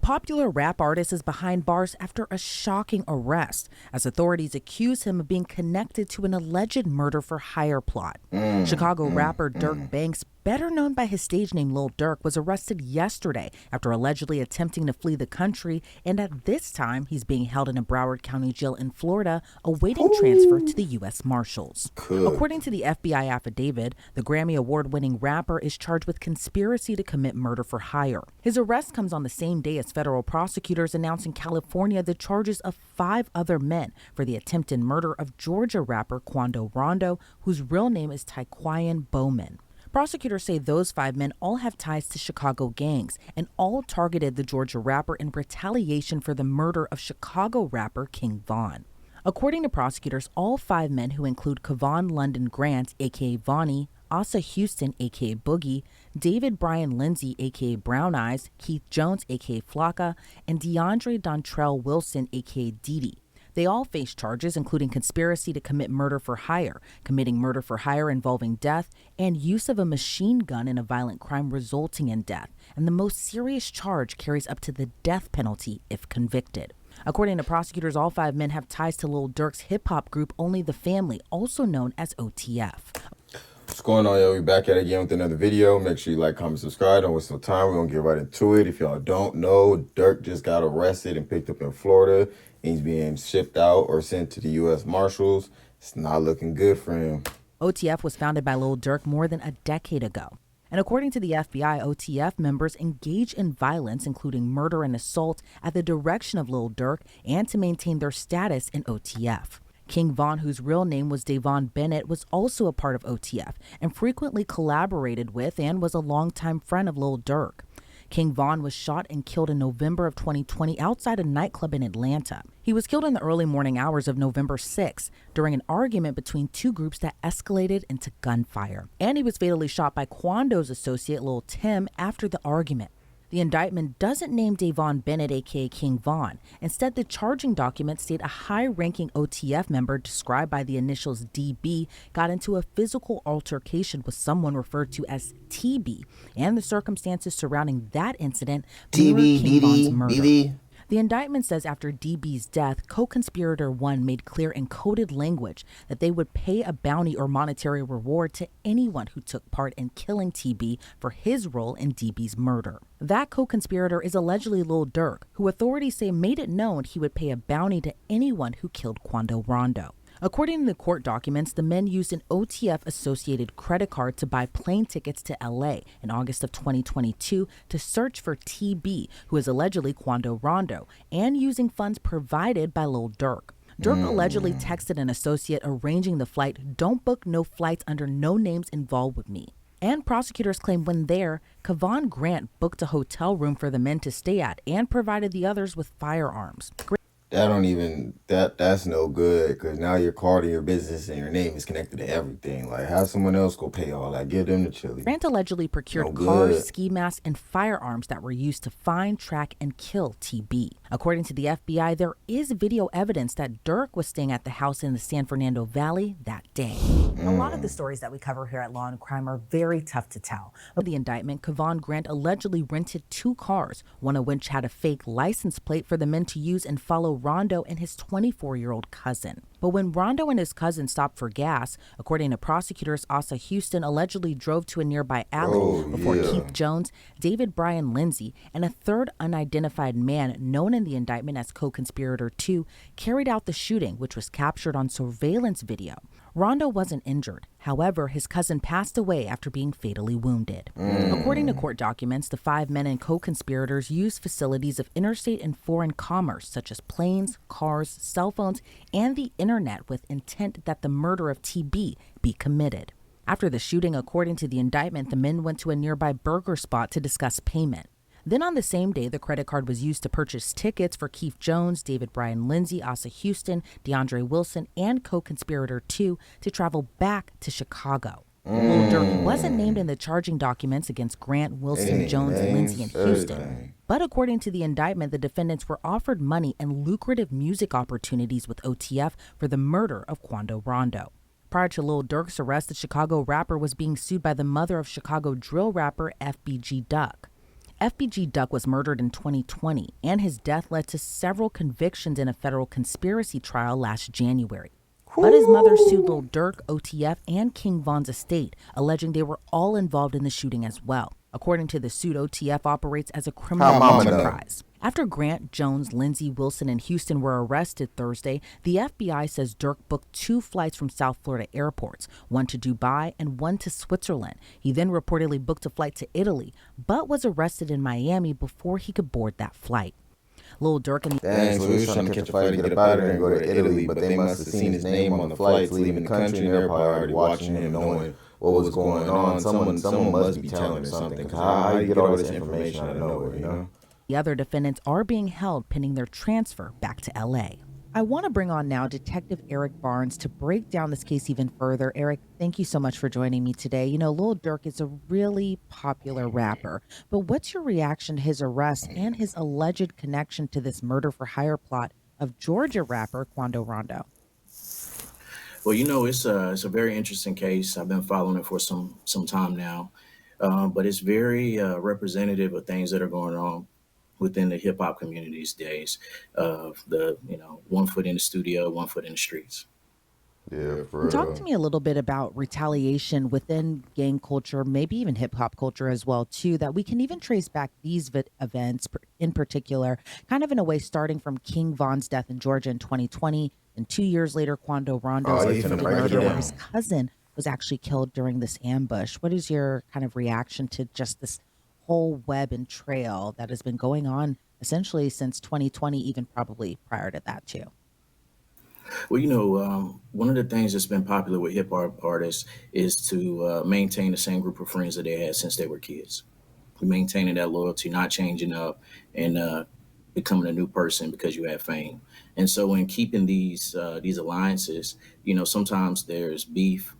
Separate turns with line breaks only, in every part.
popular rap artist is behind bars after a shocking arrest, as authorities accuse him of being connected to an alleged murder-for-hire plot. Chicago rapper Durk Banks, better known by his stage name Lil Durk, was arrested yesterday after allegedly attempting to flee the country, and at this time he's being held in a Broward County jail in Florida, awaiting transfer to the U.S. Marshals. According to the FBI affidavit, the Grammy Award-winning rapper is charged with conspiracy to commit murder for hire. His arrest comes on the same day as federal prosecutors announced in California the charges of 5 other men for the attempted murder of Georgia rapper Quando Rondo, whose real name is Tyquan Bowman. Prosecutors say those 5 men all have ties to Chicago gangs and all targeted the Georgia rapper in retaliation for the murder of Chicago rapper King Von. According to prosecutors, all 5 men, who include Kevon London Grant, aka Vonnie, Asa Houston, aka Boogie, David Brian Lindsay, aka Brown Eyes, Keith Jones, aka Flocka, and DeAndre Dontrell Wilson, aka Didi. They all face charges including conspiracy to commit murder for hire, committing murder for hire involving death, and use of a machine gun in a violent crime resulting in death. And the most serious charge carries up to the death penalty if convicted. According to prosecutors, all 5 men have ties to Lil Durk's hip-hop group Only the Family, also known as OTF.
What's going on, y'all? We back at it again with another video. Make sure you like, comment, subscribe. Don't waste no time. We're going to get right into it. If y'all don't know, Durk just got arrested and picked up in Florida. He's being shipped out or sent to the U.S. Marshals. It's not looking good for him.
OTF was founded by Lil Durk more than a decade ago. And according to the FBI, OTF members engage in violence, including murder and assault, at the direction of Lil Durk and to maintain their status in OTF. King Von, whose real name was Davon Bennett, was also a part of OTF and frequently collaborated with and was a longtime friend of Lil Durk. King Von was shot and killed in November of 2020 outside a nightclub in Atlanta. He was killed in the early morning hours of November 6 during an argument between 2 groups that escalated into gunfire. And he was fatally shot by Quando's associate Lil Tim after the argument. The indictment doesn't name Davon Bennett, aka King Von. Instead, the charging documents state a high-ranking OTF member described by the initials DB got into a physical altercation with someone referred to as TB, and the circumstances surrounding that incident mirror King Von's murder. The indictment says after DB's death, co-conspirator 1 made clear in coded language that they would pay a bounty or monetary reward to anyone who took part in killing TB for his role in DB's murder. That co-conspirator is allegedly Lil Durk, who authorities say made it known he would pay a bounty to anyone who killed Quando Rondo. According to the court documents, the men used an OTF-associated credit card to buy plane tickets to LA in August of 2022 to search for TB, who is allegedly Quando Rondo, and using funds provided by Lil Durk. Durk allegedly texted an associate arranging the flight, "Don't book no flights under no names involved with me." And prosecutors claim when there, Kevon Grant booked a hotel room for the men to stay at and provided the others with firearms.
That's no good, because now your card and your business and your name is connected to everything. Like, have someone else go pay all that. Give them the chili.
Grant allegedly procured cars, ski masks, and firearms that were used to find, track, and kill TB. According to the FBI, there is video evidence that Durk was staying at the house in the San Fernando Valley that day. A lot of the stories that we cover here at Law and Crime are very tough to tell. Of the indictment, Kevon Grant allegedly rented 2 cars, one of which had a fake license plate for the men to use and follow Rondo and his 24-year-old cousin. But when Rondo and his cousin stopped for gas, according to prosecutors, Asa Houston allegedly drove to a nearby alley before Keith Jones, David Brian Lindsay, and a third unidentified man known in the indictment as co-conspirator 2 carried out the shooting, which was captured on surveillance video. Rondo wasn't injured. However, his cousin passed away after being fatally wounded. According to court documents, the 5 men and co-conspirators used facilities of interstate and foreign commerce, such as planes, cars, cell phones, and the internet with intent that the murder of TB be committed. After the shooting, according to the indictment, the men went to a nearby burger spot to discuss payment. Then on the same day, the credit card was used to purchase tickets for Keith Jones, David Brian Lindsay, Asa Houston, DeAndre Wilson, and co-conspirator 2 to travel back to Chicago. Lil Durk wasn't named in the charging documents against Grant, Wilson, Jones, Lindsay, and Houston. But according to the indictment, the defendants were offered money and lucrative music opportunities with OTF for the murder of Quando Rondo. Prior to Lil Durk's arrest, the Chicago rapper was being sued by the mother of Chicago drill rapper FBG Duck. FBG Duck was murdered in 2020, and his death led to several convictions in a federal conspiracy trial last January. But his mother sued Lil Durk, OTF, and King Von's estate, alleging they were all involved in the shooting as well. According to the suit, OTF operates as a criminal enterprise. After Grant, Jones, Lindsay, Wilson, and Houston were arrested Thursday, the FBI says Durk booked 2 flights from South Florida airports, one to Dubai and one to Switzerland. He then reportedly booked a flight to Italy, but was arrested in Miami before he could board that flight. Lil Durk and
Dang, so he was trying to catch a flight to get up out of there and go to Italy, but they must have seen his name on the flights leaving the country, and they're probably already watching him, knowing what was going on. Someone must be telling or something, because how you get all this information out of nowhere, you know?
the other defendants are being held pending their transfer back to LA. I want to bring on now Detective Eric Barnes to break down this case even further. Eric, thank you so much for joining me today. You know, Lil Durk is a really popular rapper, but what's your reaction to his arrest and his alleged connection to this murder for hire plot of Georgia rapper Quando Rondo?
Well, you know, it's a very interesting case. I've been following it for some time now, but it's very representative of things that are going on within the hip hop community these days. Of the one foot in the studio, one foot in the streets.
Yeah, for
Talk to me a little bit about retaliation within gang culture, maybe even hip hop culture as well, too, that we can even trace back these events in particular, kind of in a way, starting from King Von's death in Georgia in 2020, and 2 years later, Quando Rondo's
Oh, you finna break it
murder, where
down.
his cousin was actually killed during this ambush. What is your kind of reaction to just this whole web and trail that has been going on essentially since 2020, even probably prior to that, too?
Well, one of the things that's been popular with hip hop artists is to maintain the same group of friends that they had since they were kids. Maintaining that loyalty, not changing up, and becoming a new person because you have fame. And so, in keeping these alliances, sometimes there's beef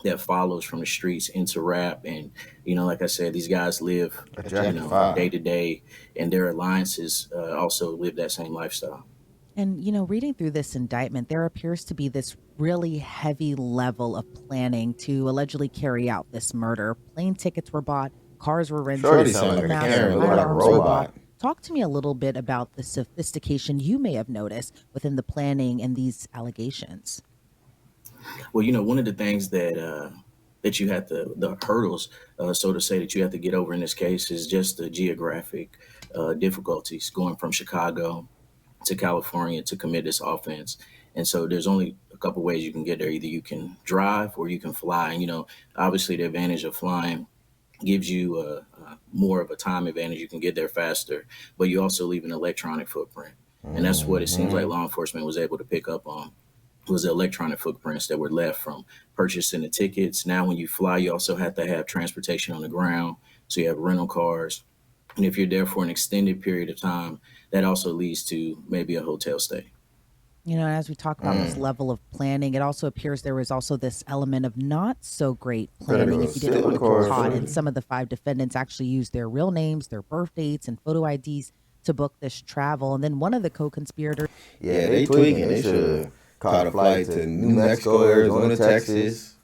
that follows from the streets into rap, and like I said, these guys live,
Jacket 5.
day to day, and their alliances also live that same lifestyle.
And, reading through this indictment, there appears to be this really heavy level of planning to allegedly carry out this murder. Plane tickets were bought, cars were rented,
Shorty sound like a
massive
Karen, look like a
firearms were
robot.
bought. Talk to me a little bit about the sophistication you may have noticed within the planning and these allegations.
Well, one of the things that you have to the hurdles, so to say, that you have to get over in this case is just the geographic difficulties going from Chicago to California to commit this offense. And so there's only a couple ways you can get there. Either you can drive or you can fly. And obviously the advantage of flying gives you more of a time advantage. You can get there faster, but you also leave an electronic footprint. And that's what it seems like law enforcement was able to pick up on, was the electronic footprints that were left from purchasing the tickets. Now, when you fly, you also have to have transportation on the ground. So you have rental cars. And if you're there for an extended period of time, that also leads to maybe a hotel stay.
As we talk about this level of planning, it also appears there was also this element of not so great planning if you didn't want to get caught. And some of the 5 defendants actually used their real names, their birth dates, and photo IDs to book this travel. And then one of the co-conspirators,
Yeah, they tweaking. They should have caught a flight to New Mexico, Arizona, Texas,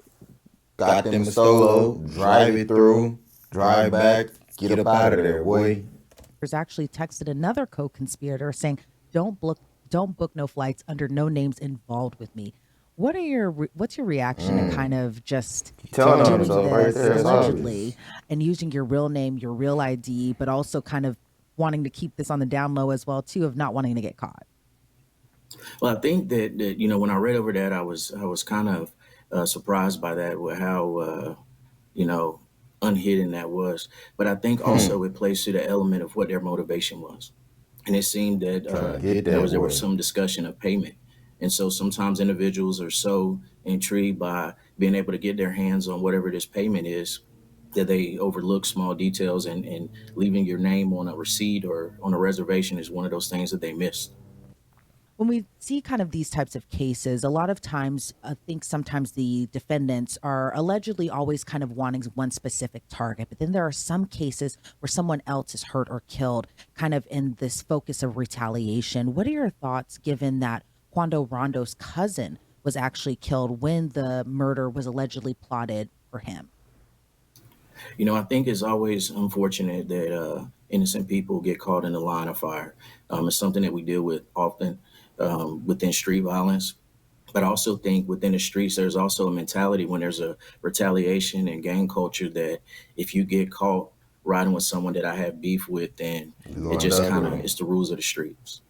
got them a solo, drive it through, drive back, get up out of there, boy.
actually texted another co-conspirator saying, don't book no flights under no names involved with me." What's your reaction to kind of just
Telling on
doing
himself right
this
there. It's
allegedly
obvious.
and using your real name, your real ID, but also kind of wanting to keep this on the down low as well too, of not wanting to get caught?
Well, I think that when I read over that, I was kind of surprised by that, with how you know unhidden that was. But I think also it plays to the element of what their motivation was, and it seemed that
Trying to get
there
that
was
boy.
some discussion of payment. And so sometimes individuals are so intrigued by being able to get their hands on whatever this payment is, that they overlook small details, and leaving your name on a receipt or on a reservation is one of those things that they missed.
When we see kind of these types of cases, a lot of times, I think sometimes the defendants are allegedly always kind of wanting one specific target. But then there are some cases where someone else is hurt or killed, kind of in this focus of retaliation. What are your thoughts given that Quando Rondo's cousin was actually killed when the murder was allegedly plotted for him?
I think it's always unfortunate that innocent people get caught in the line of fire. It's something that we deal with often within street violence. But I also think within the streets, there's also a mentality when there's a retaliation and gang culture that if you get caught riding with someone that I have beef with, then
You
it
going
just
down
kind
with
of,
them.
it's the rules of the streets.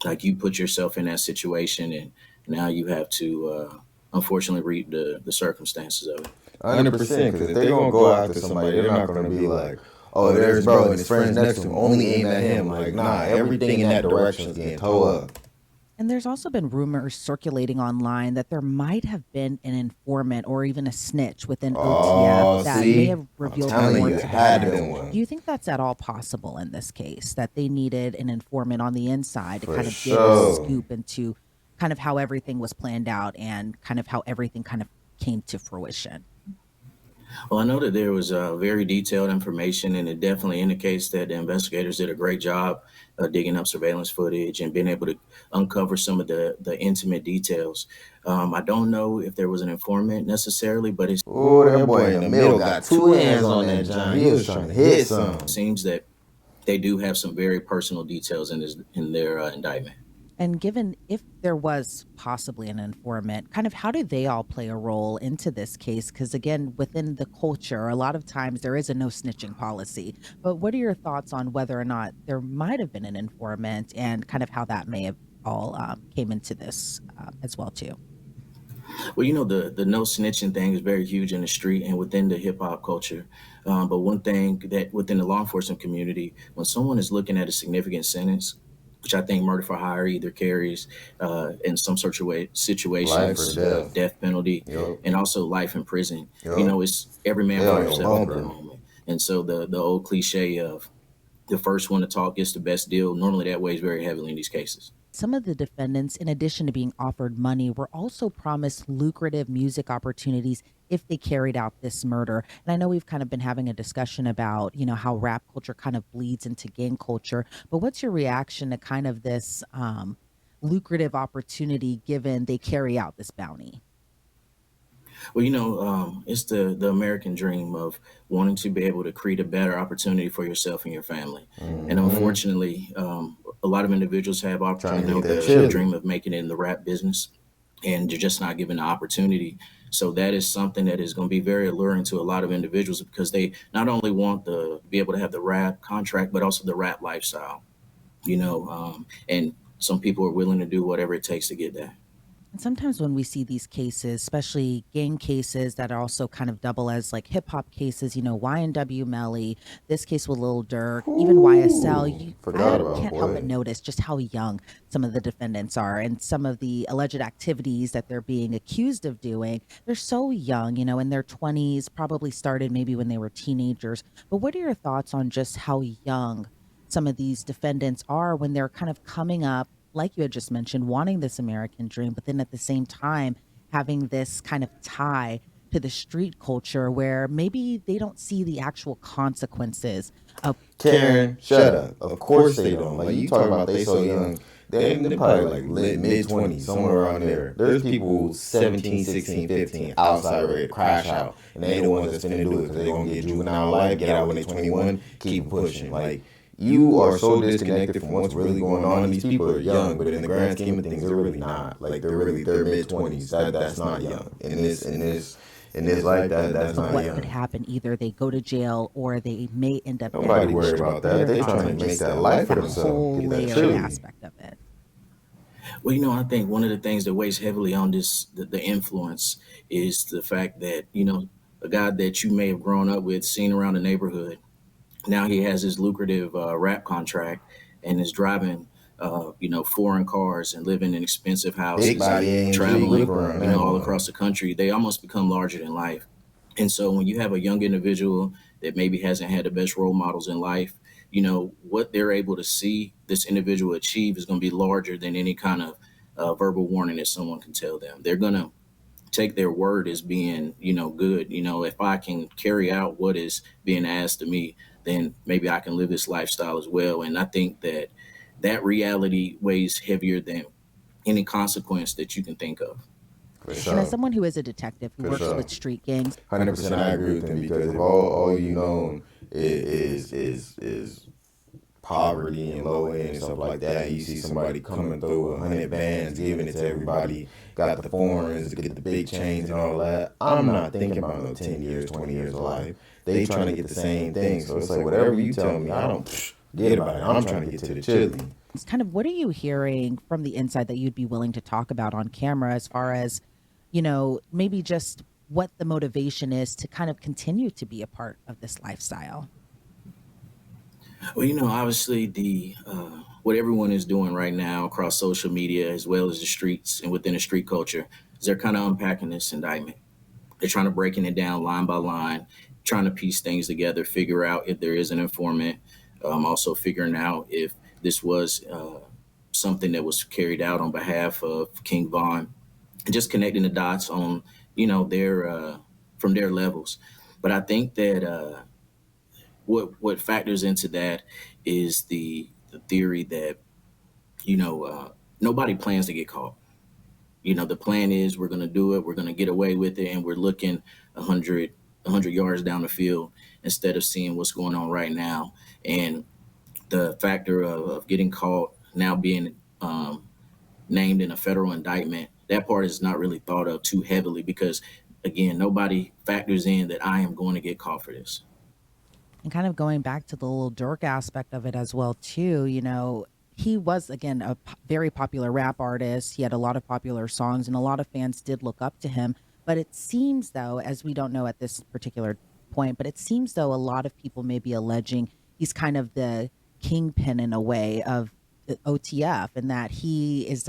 Like you put yourself in that situation and now you have to, unfortunately, reap the circumstances of it.
100%. Because if they're gonna go after somebody, they're not gonna be like, oh, there's bro and his friends next to him, only aim at him. Like, nah, everything in that direction is getting towed up.
And there's also been rumors circulating online that there might have been an informant or even a snitch within OTF
Oh,
that may
see,
have
I'm
revealed
telling
more
you,
to
it
the
had
Fed.
been one.
Do you think that's at all possible in this case, that they needed an informant on the inside to
For
kind of get a
sure.
scoop into kind of how everything was planned out and kind of how everything kind of came to fruition?
Well, I know that there was very detailed information, and it definitely indicates that the investigators did a great job digging up surveillance footage and being able to uncover some of the intimate details. I don't know if there was an informant necessarily, but it
Oh, that boy in the middle got two hands on that John. He was trying to hit some.
seems that they do have some very personal details in their indictment.
And given if there was possibly an informant, kind of how do they all play a role into this case? Because again, within the culture, a lot of times there is a no snitching policy. But what are your thoughts on whether or not there might have been an informant and kind of how that may have all came into this as well too?
Well, the no snitching thing is very huge in the street and within the hip hop culture. But one thing that within the law enforcement community, when someone is looking at a significant sentence, which I think murder for hire either carries in some sort of way
Life or
situations,
death.
death penalty,
Yup.
and also life in prison.
Yup.
It's every man
They
for
on your
himself at that
bumper.
moment. And so the old cliche of the first one to talk gets the best deal, normally that weighs very heavily in these cases.
Some of the defendants, in addition to being offered money, were also promised lucrative music opportunities if they carried out this murder. And I know we've kind of been having a discussion about, how rap culture kind of bleeds into gang culture. But what's your reaction to kind of this lucrative opportunity given they carry out this bounty?
Well, it's the American dream of wanting to be able to create a better opportunity for yourself and your family. And
Mm-hmm.
unfortunately, a lot of individuals have
Trying to get that
the
chili.
dream of making it in the rap business, and you're just not given the opportunity. So that is something that is going to be very alluring to a lot of individuals because they not only want to be able to have the rap contract, but also the rap lifestyle. And some people are willing to do whatever it takes to get that.
And sometimes when we see these cases, especially gang cases that are also kind of double as like hip hop cases, YNW Melly, this case with Lil Durk, even YSL,
Ooh,
I
forgot about
can't help but
boy.
notice just how young some of the defendants are and some of the alleged activities that they're being accused of doing. They're so young, in their 20s, probably started maybe when they were teenagers. But what are your thoughts on just how young some of these defendants are when they're kind of coming up, like you had just mentioned, wanting this American dream, but then at the same time having this kind of tie to the street culture where maybe they don't see the actual consequences of.
Karen, shut up. Of course they don't. Like you talking about they so young. They probably like mid 20s, somewhere around there. There's people 17, 16, 15 outside ready to crash out. And they the ones that's finna do it because they gonna get juvenile life, get out when they 21, keep pushing. Like you are so disconnected from what's really going on. And these people are young, but in the grand scheme of things, they're really not. Like they're mid 20s. That's not young. In this life, that's not
What
young.
could happen? Either they go to jail or they may end up
Nobody
dead.
worry about that. They trying to make that life for
That
themselves.
whole
Get that
layered
chili.
aspect of it.
Well, I think one of the things that weighs heavily on the influence is the fact that, a guy that you may have grown up with, seen around the neighborhood, now he has his lucrative rap contract and is driving, foreign cars and living in expensive
Big
houses and
body AMG, look
traveling,
around that
all
boy.
across the country. They almost become larger than life. And so when you have a young individual that maybe hasn't had the best role models in life, what they're able to see this individual achieve is going to be larger than any kind of verbal warning that someone can tell them. They're going to take their word as being, good. If I can carry out what is being asked of me, then maybe I can live this lifestyle as well. And I think that that reality weighs heavier than any consequence that you can think of.
For
And as
sure.
someone who is a detective who
For
works
sure.
with street gangs,
100% I agree with him because if all you know is poverty and low end and stuff like that. You see somebody coming through 100 bands, giving it to everybody, got the foreigns, get the big chains and all that. I'm not thinking about no 10 years, 20 years of life. They trying to get the same thing. So it's like, whatever you tell me, I don't get about it. I'm trying to get to the chili.
It's kind of, what are you hearing from the inside that you'd be willing to talk about on camera as far as, maybe just what the motivation is to kind of continue to be a part of this lifestyle?
Well, obviously the what everyone is doing right now across social media as well as the streets and within the street culture is they're kind of unpacking this indictment. They're trying to breaking it down line by line, trying to piece things together, figure out if there is an informant, also figuring out if this was something that was carried out on behalf of King Von, and just connecting the dots on, their from their levels. But I think that what factors into that is the theory that nobody plans to get caught. The plan is we're going to do it, we're going to get away with it, and we're looking 100 yards down the field instead of seeing what's going on right now. And the factor of getting caught now being named in a federal indictment, that part is not really thought of too heavily because, again, nobody factors in that I am going to get caught for this.
And kind of going back to the little Durk aspect of it as well, too, he was, again, a very popular rap artist. He had a lot of popular songs, and a lot of fans did look up to him. But it seems, though, as we don't know at this particular point, but it seems, though, a lot of people may be alleging he's kind of the kingpin in a way of the OTF, and that he is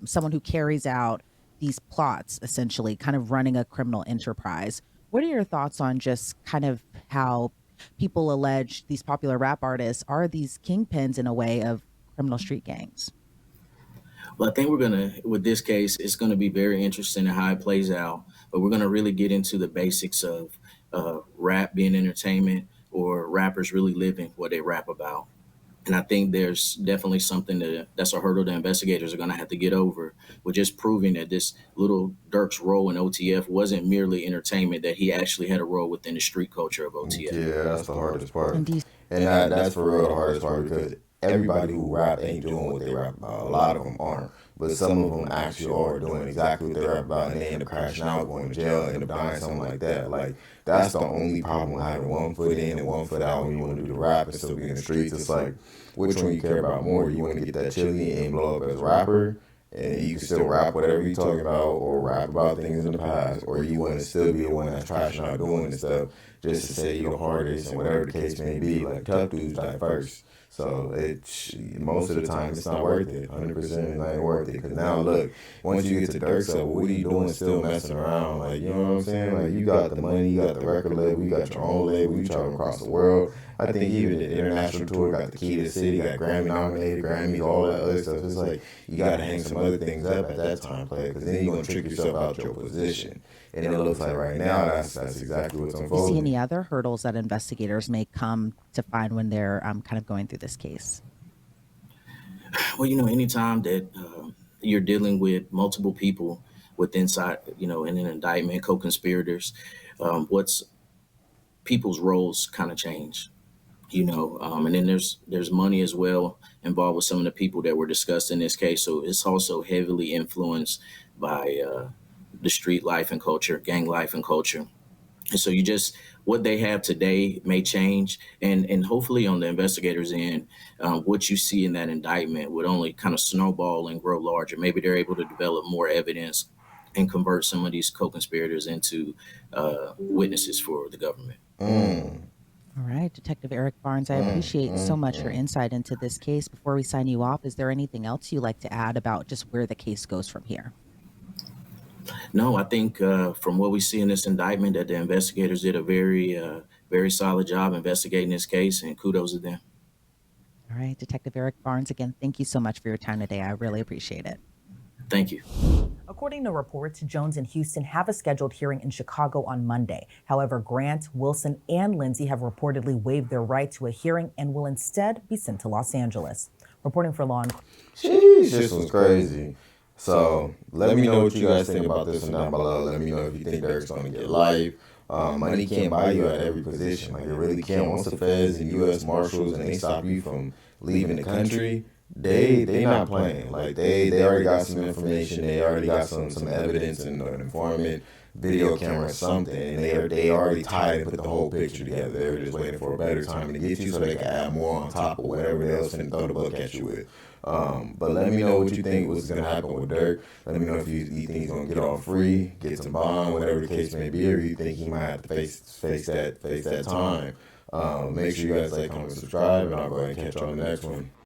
someone who carries out these plots, essentially, kind of running a criminal enterprise. What are your thoughts on just kind of how people allege these popular rap artists are these kingpins in a way of criminal street gangs?
Well, I think with this case, it's gonna be very interesting in how it plays out. But we're gonna really get into the basics of rap being entertainment or rappers really living what they rap about. And I think there's definitely something that's a hurdle the investigators are going to have to get over with just proving that this little Dirk's role in OTF wasn't merely entertainment, that he actually had a role within the street culture of OTF.
Yeah, that's the hardest part.
And these
And that's for real the hardest part because everybody who rap ain't doing what they rap about. A lot of them aren't. But some of them actually are doing exactly what they rap about, and they end up crashing out, going to jail, end up dying, something like that. Like, that's the only problem with having one foot in and one foot out when you want to do the rap and still be in the streets. It's like, which one you care about more? You want to get that chili and blow up as a rapper, and you can still rap whatever you're talking about or rap about things in the past, or you want to still be the one that's trashing out doing this stuff just to say you're the hardest and whatever the case may be. Like, tough dudes die first. So most of the time it's not worth it. 100% it's not worth it. Because now look, once you get to Durk's level, what are you doing still messing around? Like, you know what I'm saying? Like, you got the money, you got the record label, you got your own label, you traveling across the world. I think even the international tour got the key to the city, got Grammy nominated, Grammys, all that other stuff. It's like you got to hang some other things up at that time, player, because then you're going to trick yourself out your position. And it looks like right now that's exactly what's
Do you
unfolding.
see any other hurdles that investigators may come to find when they're kind of going through this case?
Well, anytime that you're dealing with multiple people with inside, in an indictment, co-conspirators, what's people's roles kind of change. And then there's money as well involved with some of the people that were discussed in this case. So it's also heavily influenced by the street life and culture, gang life and culture. And so what they have today may change. And hopefully on the investigators' end, what you see in that indictment would only kind of snowball and grow larger. Maybe they're able to develop more evidence and convert some of these co-conspirators into witnesses for the government.
All right, Detective Eric Barnes, I appreciate so much your insight into this case. Before we sign you off, is there anything else you'd like to add about just where the case goes from here?
No, I think from what we see in this indictment that the investigators did a very solid job investigating this case, and kudos to them.
All right, Detective Eric Barnes, again, thank you so much for your time today. I really appreciate it.
Thank you.
According to reports, Jones and Houston have a scheduled hearing in Chicago on Monday. However, Grant, Wilson, and Lindsay have reportedly waived their right to a hearing and will instead be sent to Los Angeles. Reporting for Law and...
Jeez, this was crazy. So let me know what you guys think about this one down below. Let me know if you think Durk's going to get life Money can't buy you at every position. Like, it really can't. Once the feds and U.S. Marshals and they stop you from leaving the country, they not playing. Like, they already got some information. They already got some evidence and an informant, video camera, something. And they already tied and put the whole picture together. They were just waiting for a better time to get you so they can add more on top of whatever else and throw the book at you with. But let me know what you think was going to happen with Durk. Let me know if you think he's going to get off free, get some bond, whatever the case may be, or you think he might have to face that time. Make sure you guys like, comment, subscribe, and I'll go ahead and catch you on the next one.